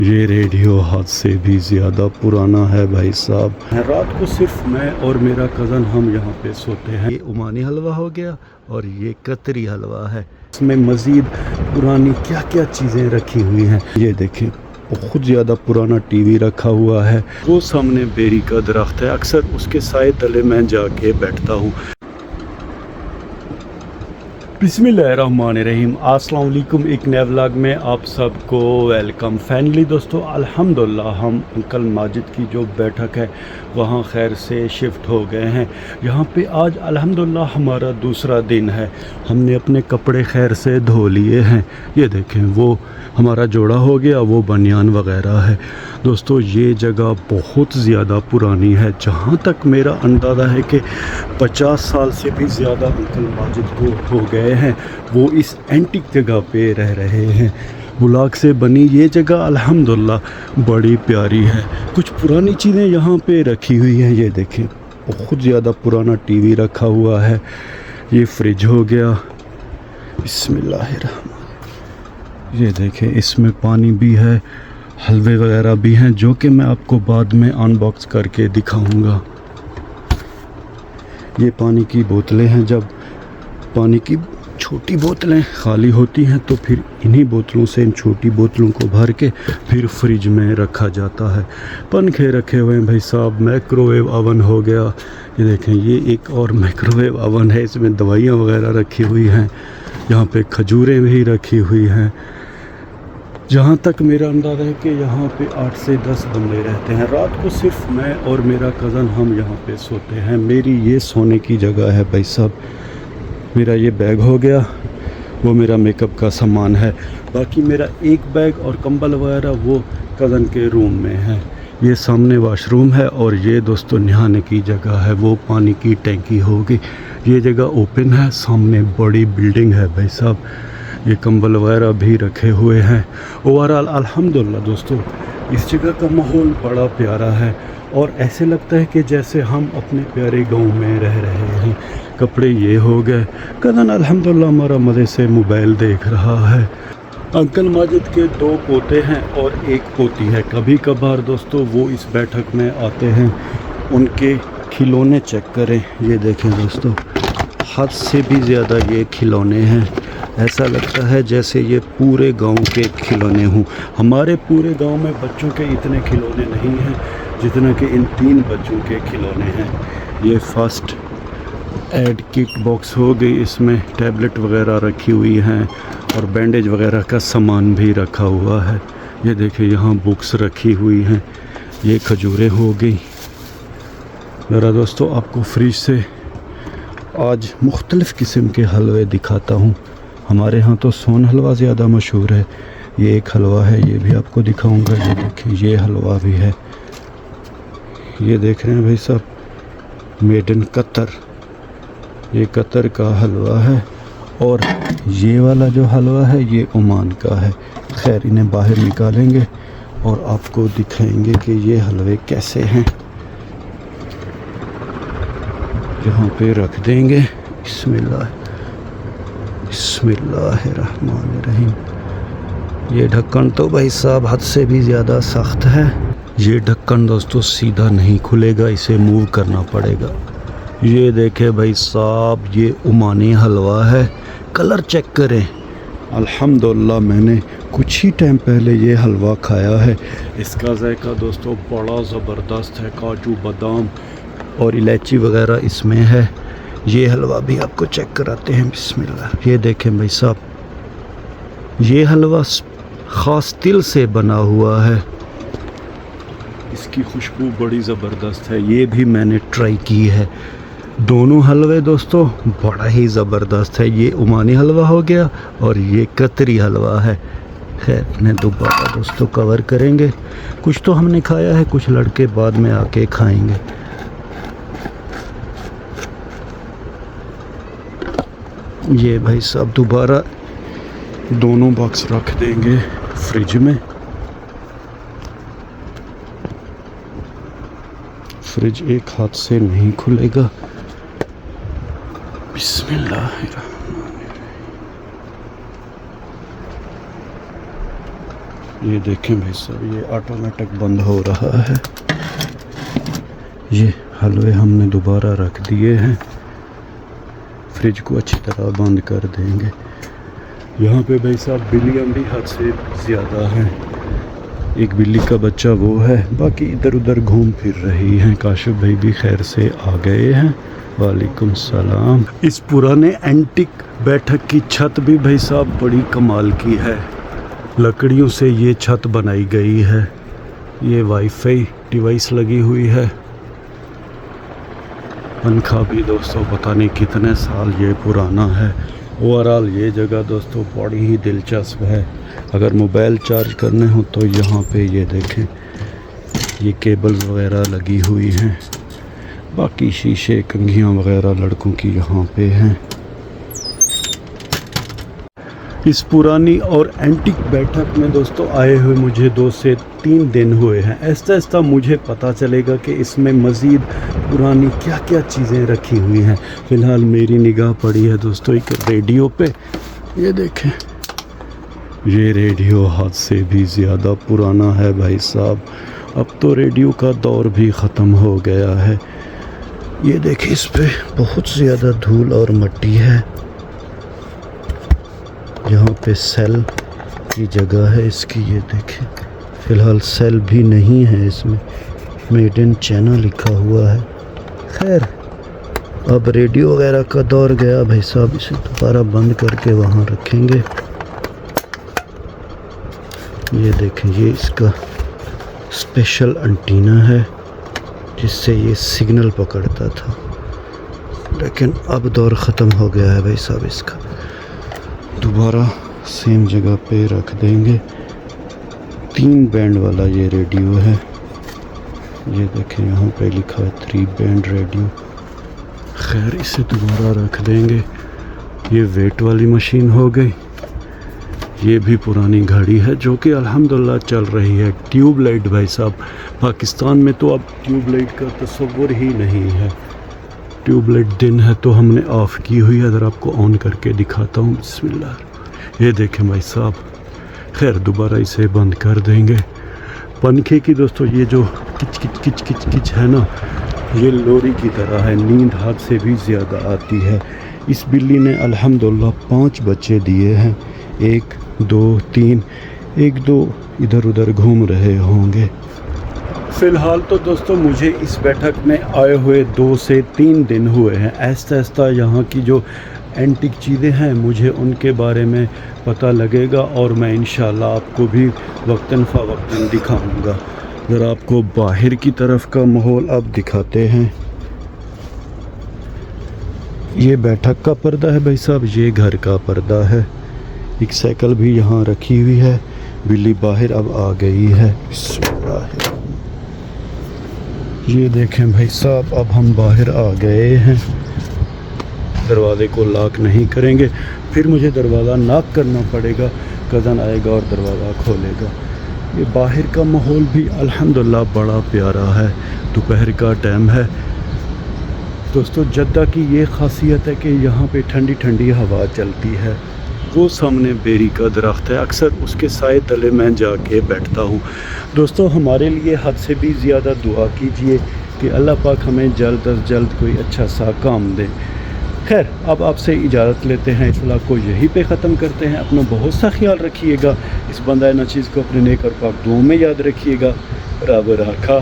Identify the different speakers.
Speaker 1: ये रेडियो हाथ से भी ज़्यादा पुराना है भाई साहब। रात को सिर्फ मैं और मेरा कज़न हम यहाँ पे सोते हैं। ये ओमानी हलवा हो गया और ये कतरी हलवा है। इसमें मज़ीद पुरानी क्या क्या चीज़ें रखी हुई हैं। ये देखें, बहुत ज़्यादा पुराना टीवी रखा हुआ है। वो सामने बेरी का दरख्त है, अक्सर उसके साए तले मैं जाके बैठता हूँ। बिस्मिल्लाहिर्रहमानिर्रहीम, अस्सलाम वालेकुम। एक नए व्लॉग में आप सबको वेलकम। फाइनली दोस्तों, अल्हम्दुलिल्लाह हम अंकल माजिद की जो बैठक है वहाँ खैर से शिफ्ट हो गए हैं। यहाँ पे आज अल्हम्दुलिल्लाह हमारा दूसरा दिन है। हमने अपने कपड़े खैर से धो लिए हैं। ये देखें, वो हमारा जोड़ा हो गया, वो बनियान वगैरह है। दोस्तों, ये जगह बहुत ज़्यादा पुरानी है। जहाँ तक मेरा अंदाज़ा है कि 50 साल से भी ज़्यादा अंकल माजिद को हो गए हैं। वो इस एंटिक जगह पे रह रहे हैं। ब्लॉक से बनी ये जगह अल्हम्दुलिल्लाह बड़ी प्यारी है। कुछ पुरानी चीज़ें यहाँ पे रखी हुई हैं। ये देखें, बहुत ज़्यादा पुराना टीवी रखा हुआ है। ये फ्रिज हो गया। बिस्मिल्लाहिर्रहमान। ये देखें, इसमें पानी भी है, हलवे वगैरह भी हैं, जो कि मैं आपको बाद में अनबॉक्स करके दिखाऊंगा। ये पानी की बोतलें हैं। जब पानी की छोटी बोतलें खाली होती हैं तो फिर इन्हीं बोतलों से इन छोटी बोतलों को भर के फिर फ्रिज में रखा जाता है। पंखे रखे हुए हैं भाई साहब। माइक्रोवेव ओवन हो गया। ये देखें, ये एक और माइक्रोवेव ओवन है, इसमें दवाइयाँ वगैरह रखी हुई हैं। यहाँ पे खजूरें भी रखी हुई हैं। जहाँ तक मेरा अंदाज़ा है कि यहाँ पे 8 से 10 बंदे रहते हैं। रात को सिर्फ मैं और मेरा कज़न हम यहाँ पे सोते हैं। मेरी ये सोने की जगह है भाई साहब। मेरा ये बैग हो गया, वो मेरा मेकअप का सामान है। बाकी मेरा एक बैग और कंबल वगैरह वो कज़न के रूम में है। ये सामने वॉशरूम है और ये दोस्तों नहाने की जगह है। वो पानी की टैंकी होगी। ये जगह ओपन है, सामने बड़ी बिल्डिंग है भाई साहब। ये कंबल वगैरह भी रखे हुए हैं। ओवरऑल अल्हम्दुलिल्लाह दोस्तों, इस जगह का माहौल बड़ा प्यारा है और ऐसे लगता है कि जैसे हम अपने प्यारे गांव में रह रहे हैं। कपड़े ये हो गए। कज़न अल्हम्दुलिल्लाह हमारा मज़े से मोबाइल देख रहा है। अंकल माजिद के 2 पोते हैं और 1 पोती है। कभी कभार दोस्तों वो इस बैठक में आते हैं। उनके खिलौने चेक करें। ये देखें दोस्तों, हद से भी ज़्यादा ये खिलौने हैं। ऐसा लगता है जैसे ये पूरे गांव के खिलौने हों। हमारे पूरे गांव में बच्चों के इतने खिलौने नहीं हैं जितना कि इन 3 बच्चों के खिलौने हैं। ये फर्स्ट एड किट बॉक्स हो गई। इसमें टैबलेट वगैरह रखी हुई हैं और बैंडेज वगैरह का सामान भी रखा हुआ है। ये देखिए, यहाँ बुक्स रखी हुई हैं। ये खजूरें हो गई। ज़रा दोस्तों आपको फ्रिज से आज मुख्तलिफ़ किस्म के हलवे दिखाता हूँ। हमारे यहाँ तो सोन हलवा ज़्यादा मशहूर है। ये एक हलवा है, ये भी आपको दिखाऊंगा। ये देखिए, ये हलवा भी है। ये देख रहे हैं भाई साहब, मेड इन कतर। ये कतर का हलवा है और ये वाला जो हलवा है ये ओमान का है। खैर, इन्हें बाहर निकालेंगे और आपको दिखाएंगे कि ये हलवे कैसे हैं। यहाँ पे रख देंगे। बिस्मिल्लाहिर्रहमानिर्रहीम। ये ढक्कन तो भाई साहब हद से भी ज़्यादा सख्त है। ये ढक्कन दोस्तों सीधा नहीं खुलेगा, इसे मूव करना पड़ेगा। ये देखे भाई साहब, ये ओमानी हलवा है। कलर चेक करें। अल्हम्दुलिल्लाह मैंने कुछ ही टाइम पहले ये हलवा खाया है। इसका जायका दोस्तों बड़ा ज़बरदस्त है। काजू, बादाम और इलायची वगैरह इसमें है। ये हलवा भी आपको चेक कराते हैं। बिस्मिल्लाह। ये देखें भाई साहब, ये हलवा ख़ास तिल से बना हुआ है। इसकी खुशबू बड़ी ज़बरदस्त है। ये भी मैंने ट्राई की है। दोनों हलवे दोस्तों बड़ा ही ज़बरदस्त है। ये ओमानी हलवा हो गया और ये कतरी हलवा है। खैर, इन्हें दोबारा दोस्तों कवर करेंगे। कुछ तो हमने खाया है, कुछ लड़के बाद में आके खाएंगे। ये भाई साहब दोबारा दोनों बॉक्स रख देंगे फ्रिज में। फ्रिज एक हाथ से नहीं खुलेगा। बिस्मिल्लाहिर्रहमानिर्रहीम। ये देखें भाई साहब, ये ऑटोमेटिक बंद हो रहा है। ये हलवे हमने दोबारा रख दिए हैं, फ्रिज को अच्छी तरह बंद कर देंगे। यहाँ पे भाई साहब बिल्लियाँ भी हद से ज़्यादा हैं। एक बिल्ली का बच्चा वो है, बाकी इधर उधर घूम फिर रही हैं। काशिफ भाई भी खैर से आ गए हैं। वालेकुम सलाम। इस पुराने एंटिक बैठक की छत भी भाई साहब बड़ी कमाल की है। लकड़ियों से ये छत बनाई गई है। ये वाईफाई डिवाइस लगी हुई है। पंखा भी दोस्तों पता नहीं कितने साल ये पुराना है। ओवरऑल ये जगह दोस्तों बड़ी ही दिलचस्प है। अगर मोबाइल चार्ज करने हो तो यहाँ पे ये देखें, ये केबल्स वगैरह लगी हुई हैं। बाकी शीशे कंघियाँ वगैरह लड़कों की यहाँ पे हैं। इस पुरानी और एंटिक बैठक में दोस्तों आए हुए मुझे 2 से 3 दिन हुए हैं। ऐसा ऐसा मुझे पता चलेगा कि इसमें मज़ीद पुरानी क्या क्या चीज़ें रखी हुई हैं। फ़िलहाल मेरी निगाह पड़ी है दोस्तों एक रेडियो पे। ये देखें, ये रेडियो हद से भी ज़्यादा पुराना है भाई साहब। अब तो रेडियो का दौर भी ख़त्म हो गया है। ये देखें, इस पे बहुत ज़्यादा धूल और मिट्टी है। यहाँ पे सेल की जगह है इसकी। ये देखें, फ़िलहाल सेल भी नहीं है इसमें, मेड इन चाइना लिखा हुआ है। खैर, अब रेडियो वगैरह का दौर गया भाई साहब। इसे दोबारा बंद करके वहाँ रखेंगे। ये देखें, ये इसका स्पेशल एंटीना है जिससे ये सिग्नल पकड़ता था, लेकिन अब दौर ख़त्म हो गया है भाई साहब इसका। दोबारा सेम जगह पे रख देंगे। 3 बैंड वाला ये रेडियो है। ये देखें, यहाँ पे लिखा है 3 बैंड रेडियो। खैर, इसे दोबारा रख देंगे। ये वेट वाली मशीन हो गई। ये भी पुरानी घड़ी है जो कि अल्हम्दुलिल्लाह चल रही है। ट्यूबलाइट भाई साहब, पाकिस्तान में तो अब ट्यूबलाइट का तस्वुर ही नहीं है। ट्यूबलाइट दिन है तो हमने ऑफ़ की हुई है। अगर आपको ऑन करके दिखाता हूँ, बिस्मिल्लाह। ये देखें भाई साहब। खैर, दोबारा इसे बंद कर देंगे। पंखे की दोस्तों ये जो किच किच किच किच किच है ना, ये लोरी की तरह है। नींद हाथ से भी ज़्यादा आती है। इस बिल्ली ने अल्हम्दुलिल्लाह 5 बच्चे दिए हैं। 1 2 3, 1-2 इधर उधर घूम रहे होंगे। फ़िलहाल तो दोस्तों मुझे इस बैठक में आए हुए 2 से 3 दिन हुए हैं। ऐसा ऐसा यहाँ की जो एंटिक चीज़ें हैं मुझे उनके बारे में पता लगेगा और मैं इंशाल्लाह आपको भी वक्तन फ़वक्तन दिखाऊंगा। अगर आपको बाहर की तरफ का माहौल अब दिखाते हैं। ये बैठक का पर्दा है भाई साहब, ये घर का पर्दा है। एक साइकिल भी यहाँ रखी हुई है। बिल्ली बाहर अब आ गई है। ये देखें भाई साहब, अब हम बाहर आ गए हैं। दरवाज़े को लॉक नहीं करेंगे, फिर मुझे दरवाज़ा नॉक करना पड़ेगा। कज़न आएगा और दरवाज़ा खोलेगा। ये बाहर का माहौल भी अल्हम्दुलिल्लाह बड़ा प्यारा है। दोपहर का टाइम है दोस्तों। जद्दा की ये ख़ासियत है कि यहाँ पे ठंडी ठंडी हवा चलती है। वो सामने बेरी का दरख्त है, अक्सर उसके साए तले मैं जाके बैठता हूँ। दोस्तों, हमारे लिए हद से भी ज़्यादा दुआ कीजिए कि अल्लाह पाक हमें जल्द अज जल्द कोई अच्छा सा काम दे। खैर, अब आपसे इजाज़त लेते हैं। इस व्लॉग को यहीं पे ख़त्म करते हैं। अपना बहुत सा ख्याल रखिएगा। इस बंदा ना चीज़ को अपने नेक और पाक दुआओं में याद रखिएगा। रब राखा।